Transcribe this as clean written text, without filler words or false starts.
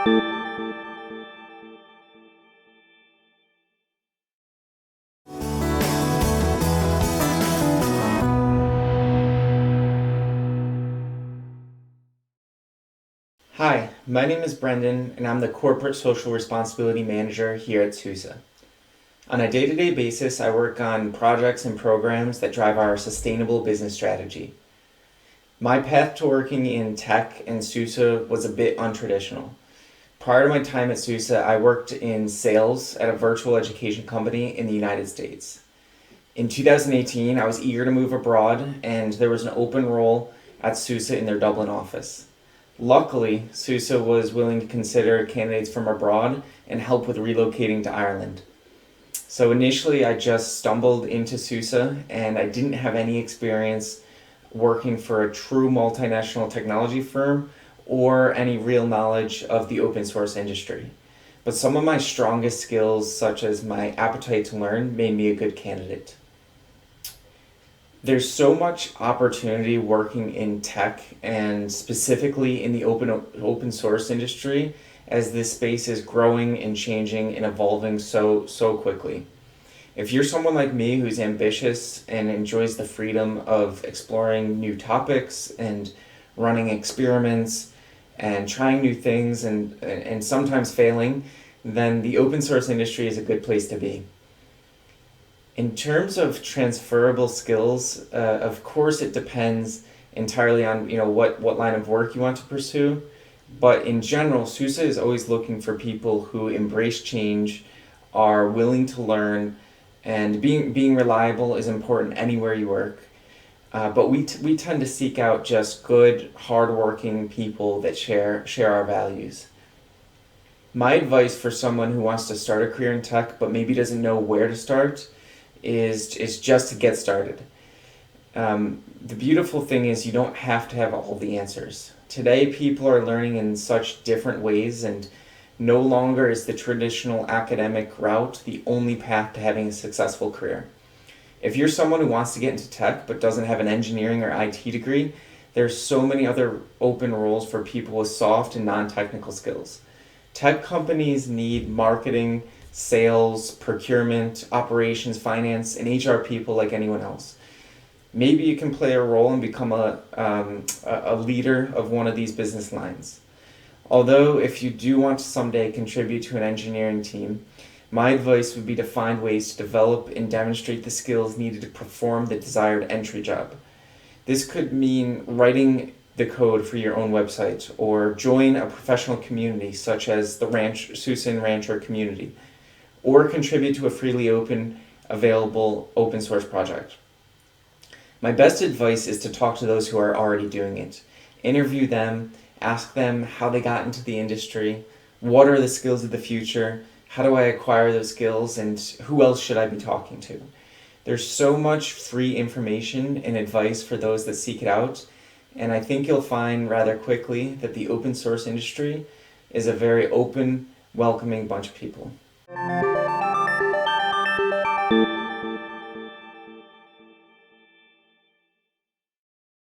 Hi, my name is Brendan, and I'm the Corporate Social Responsibility Manager here at SUSE. On a day-to-day basis, I work on projects and programs that drive our sustainable business strategy. My path to working in tech and SUSE was a bit untraditional. Prior to my time at SUSE, I worked in sales at a virtual education company in the United States. In 2018, I was eager to move abroad, and there was an open role at SUSE in their Dublin office. Luckily, SUSE was willing to consider candidates from abroad and help with relocating to Ireland. So initially, I just stumbled into SUSE, and I didn't have any experience working for a true multinational technology firm or any real knowledge of the open source industry. But some of my strongest skills, such as my appetite to learn, made me a good candidate. There's so much opportunity working in tech and specifically in the open source industry as this space is growing and changing and evolving so quickly. If you're someone like me who's ambitious and enjoys the freedom of exploring new topics and running experiments and trying new things and sometimes failing, then the open source industry is a good place to be. In terms of transferable skills, of course it depends entirely on what line of work you want to pursue. But in general, SUSE is always looking for people who embrace change, are willing to learn, and being reliable is important anywhere you work. But we tend to seek out just good, hardworking people that share our values. My advice for someone who wants to start a career in tech but maybe doesn't know where to start is just to get started. The beautiful thing is you don't have to have all the answers. Today, people are learning in such different ways, and no longer is the traditional academic route the only path to having a successful career. If you're someone who wants to get into tech but doesn't have an engineering or IT degree, there's so many other open roles for people with soft and non-technical skills. Tech companies need marketing, sales, procurement, operations, finance, and HR people like anyone else. Maybe you can play a role and become a leader of one of these business lines. Although, if you do want to someday contribute to an engineering team, my advice would be to find ways to develop and demonstrate the skills needed to perform the desired entry job. This could mean writing the code for your own website or join a professional community such as the SUSE and Rancher community, or contribute to a freely available open source project. My best advice is to talk to those who are already doing it. Interview them, ask them how they got into the industry, what are the skills of the future, how do I acquire those skills, and who else should I be talking to? There's so much free information and advice for those that seek it out, and I think you'll find rather quickly that the open source industry is a very open, welcoming bunch of people.